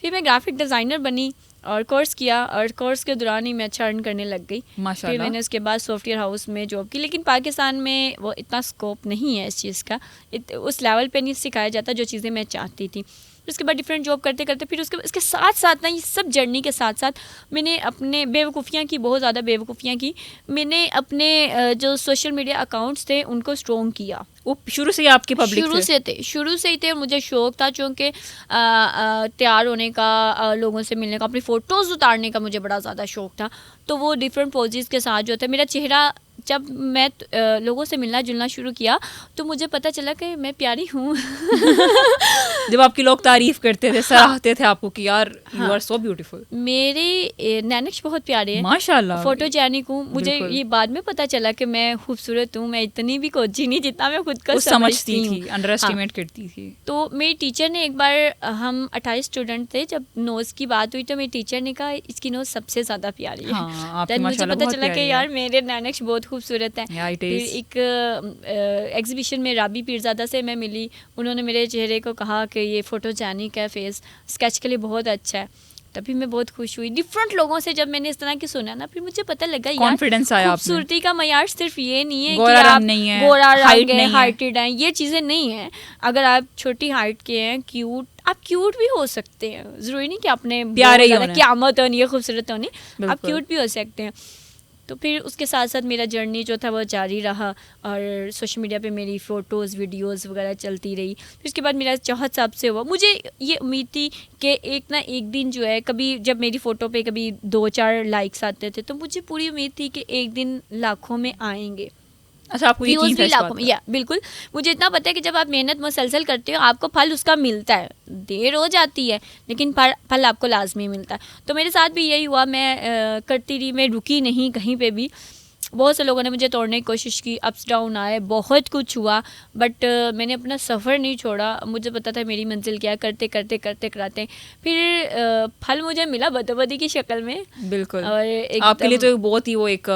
फिर मैं graphic designer बनी और कोर्स किया, और कोर्स के दौरान ही मैं अच्छा अर्न करने लग गई। फिर मैंने उसके बाद सॉफ्टवेयर हाउस में जॉब की, लेकिन पाकिस्तान में वो इतना स्कोप नहीं है इस चीज़ का, उस लेवल पे नहीं सिखाया जाता जो चीज़ें मैं चाहती थी। उसके बाद डिफरेंट जॉब करते करते फिर उसके साथ साथ ना, ये सब जर्नी के साथ साथ मैंने अपने बेवकूफ़ियाँ की, बहुत ज़्यादा बेवकूफ़ियाँ की। मैंने अपने जो सोशल मीडिया अकाउंट्स थे उनको स्ट्रॉन्ग किया। वो शुरू से ही आपकी पब्लिक शुरू से ही थे। मुझे शौक था चूँकि तैयार होने का, लोगों से मिलने का, अपनी फ़ोटोज़ उतारने का मुझे बड़ा ज़्यादा शौक था। तो वो डिफरेंट पोजेज़ के साथ जो था मेरा चेहरा, जब मैं लोगों से मिलना जुलना शुरू किया तो मुझे पता चला कि मैं प्यारी हूँ। जब आपके लोग तारीफ करते थे, सराहते थे आपको कि यार यू आर सो ब्यूटीफुल, मेरे नैनक्श बहुत प्यारे हैं माशाल्लाह, फोटोजेनिक हूँ। मुझे ये बाद में पता चला कि मैं खूबसूरत हूँ। मैं इतनी भी कोची नहीं जितना मैं खुद को समझती थी, अंडर एस्टिमेट करती थी। तो मेरी टीचर ने एक बार, हम 28 स्टूडेंट थे, जब नोज की बात हुई तो मेरी टीचर ने कहा इसकी नोज सबसे ज़्यादा प्यारी है। तब मुझे पता चला कि यार मेरे नैनक्श बहुत खूबसूरत है। फिर एक एग्जीबिशन में राबी पीरज़ादा से मैं मिली, उन्होंने मेरे चेहरे को कहा कि ये फोटोजेनिक है, फेस स्केच के लिए बहुत अच्छा है। तभी मैं बहुत खुश हुई। डिफरेंट लोगों से जब मैंने इस तरह की सुना ना, फिर मुझे पता लगा कॉन्फिडेंस आया, खूबसूरती का मयार सिर्फ ये नहीं है गोरा कि आप नहीं है, गोरा हाइट रंग है, नहीं हाइटेड हैं, ये चीज़ें नहीं है। अगर आप छोटी हाइट के हैं, क्यूट, आप क्यूट भी हो सकते हैं। ज़रूरी नहीं कि आपने प्यारे होना, क़यामत होनी है, खूबसूरत होनी, आप क्यूट भी हो सकते हैं। तो फिर उसके साथ साथ मेरा जर्नी जो था वो जारी रहा, और सोशल मीडिया पे मेरी फ़ोटोज़ वीडियोस वगैरह चलती रही। फिर उसके बाद मेरा चाहत साहब से हुआ। मुझे ये उम्मीद थी कि एक ना एक दिन जो है, कभी जब मेरी फ़ोटो पे कभी 2-4 लाइक्स आते थे तो मुझे पूरी उम्मीद थी कि एक दिन लाखों में आएंगे। अच्छा, आपको यकीन था इस बात या बिल्कुल, मुझे इतना पता है कि जब आप मेहनत मुसलसल करते हो आपको फल उसका मिलता है। देर हो जाती है लेकिन फल आपको लाजमी मिलता है। तो मेरे साथ भी यही हुआ। मैं करती रही, मैं रुकी नहीं कहीं पे भी। बहुत से लोगों ने मुझे तोड़ने की कोशिश की, अप्स डाउन आए, बहुत कुछ हुआ, बट मैंने अपना सफ़र नहीं छोड़ा। मुझे पता था मेरी मंजिल क्या है। करते करते करते कराते फिर फल मुझे मिला बदोबदी की शक्ल में। बिल्कुल, और आपके लिए तो बहुत ही वो एक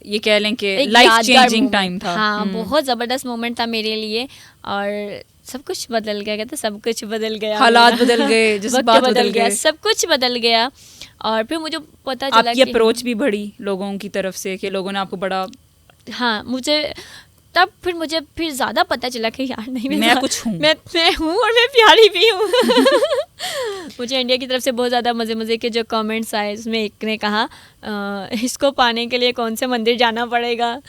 ये कह लें कि लाइफ चेंजिंग टाइम था। हाँ, बहुत ज़बरदस्त मोमेंट था मेरे लिए, और सब कुछ बदल गया। कहते सब कुछ बदल गया, हालात बदल गए, जज्बात बदल गए, सब कुछ बदल गया। और फिर मुझे पता चला आपकी अप्रोच भी बढ़ी लोगों की तरफ से, कि लोगों ने आपको बड़ा, हाँ, मुझे तब फिर ज़्यादा पता चला कि यार नहीं, मैं कुछ हूँ, मैं हूँ और मैं प्यारी भी हूँ। मुझे इंडिया की तरफ से बहुत ज़्यादा मज़े के जो कमेंट्स आए, उसमें एक ने कहा इसको पाने के लिए कौन से मंदिर जाना पड़ेगा,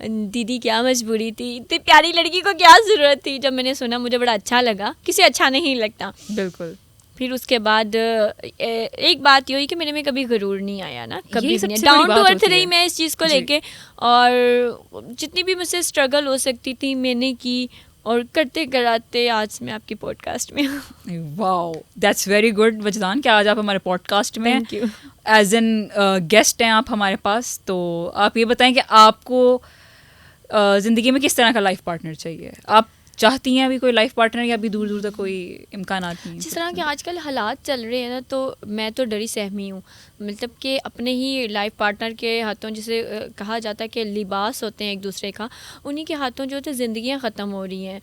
दीदी क्या मजबूरी थी, इतनी प्यारी लड़की को क्या ज़रूरत थी। जब मैंने सुना मुझे बड़ा अच्छा लगा, किसी अच्छा नहीं लगता। बिल्कुल। फिर उसके बाद एक बात ये हुई कि मेरे में कभी गरूर नहीं आया ना, कभी नहीं, डाउन टू अर्थ रही मैं इस चीज़ को लेके। और जितनी भी मुझसे स्ट्रगल हो सकती थी मैंने की, और करते कराते आज मैं आपकी पॉडकास्ट में हूँ। वाओ, दैट्स वेरी गुड वजदान, कि आज आप हमारे पॉडकास्ट में एज एन गेस्ट हैं आप हमारे पास। तो आप ये बताएं कि आपको ज़िंदगी में किस तरह का लाइफ पार्टनर चाहिए? आप चाहती हैं अभी कोई लाइफ पार्टनर, या अभी दूर दूर तक कोई इम्कानात नहीं? जिस तरह के आजकल हालात चल रहे हैं ना, तो मैं तो डरी सहमी हूँ। मतलब कि अपने ही लाइफ पार्टनर के हाथों, जिसे कहा जाता है कि लिबास होते हैं एक दूसरे का, उन्हीं के हाथों जो होते ज़िंदगियाँ ख़त्म हो रही हैं।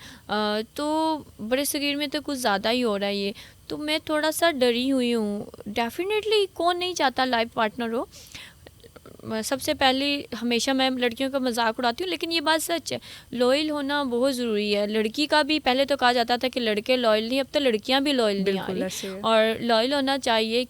तो बड़े सगीर में तो कुछ ज़्यादा ही हो रहा है ये। तो मैं थोड़ा सा डरी हुई हूँ। डेफिनेटली कौन नहीं चाहता लाइफ पार्टनर हो। सबसे पहले हमेशा मैं लड़कियों का मजाक उड़ाती हूँ, लेकिन ये बात सच है, लॉयल होना बहुत ज़रूरी है। लड़की का भी पहले तो कहा जाता था कि लड़के लॉयल नहीं, अब तो लड़कियाँ भी लॉयल नहीं आ रही। और लॉयल होना चाहिए।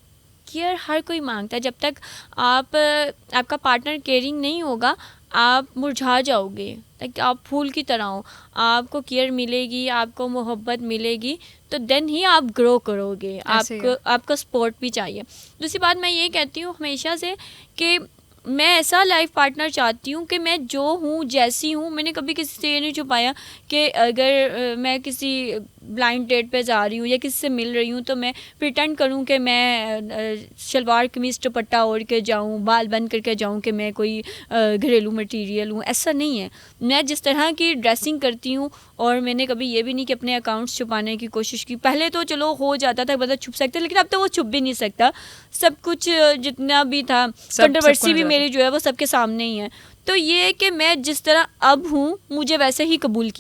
केयर हर कोई मांगता है। जब तक आपका पार्टनर केयरिंग नहीं होगा, आप मुरझा जाओगे। आप फूल की तरह हो, आपको केयर मिलेगी, आपको मोहब्बत मिलेगी, तो देन ही आप ग्रो करोगे। आपको सपोर्ट भी चाहिए। दूसरी बात मैं ये कहती हूँ हमेशा से कि मैं ऐसा लाइफ पार्टनर चाहती हूँ कि मैं जो हूँ, जैसी हूँ, मैंने कभी किसी से ये नहीं छुपाया कि अगर मैं किसी ब्लाइंड डेट पे जा रही हूँ या किसी से मिल रही हूँ तो मैं प्रिटेंड करूँ कि मैं शलवार कमीज़ दुपट्टा ओढ़ के जाऊँ, बाल बंद करके जाऊँ कि मैं कोई घरेलू मटेरियल हूँ। ऐसा नहीं है। मैं जिस तरह की ड्रेसिंग करती हूँ, और मैंने कभी ये भी नहीं कि अपने अकाउंट्स छुपाने की कोशिश की। पहले तो चलो हो जाता था, मतलब छुप सकते, लेकिन अब तो वो छुप भी नहीं सकता। सब कुछ जितना भी था, कंट्रोवर्सी भी मेरी जो है वो सबके सामने ही है। तो ये है कि मैं जिस तरह अब हूँ मुझे वैसे ही कबूल किया।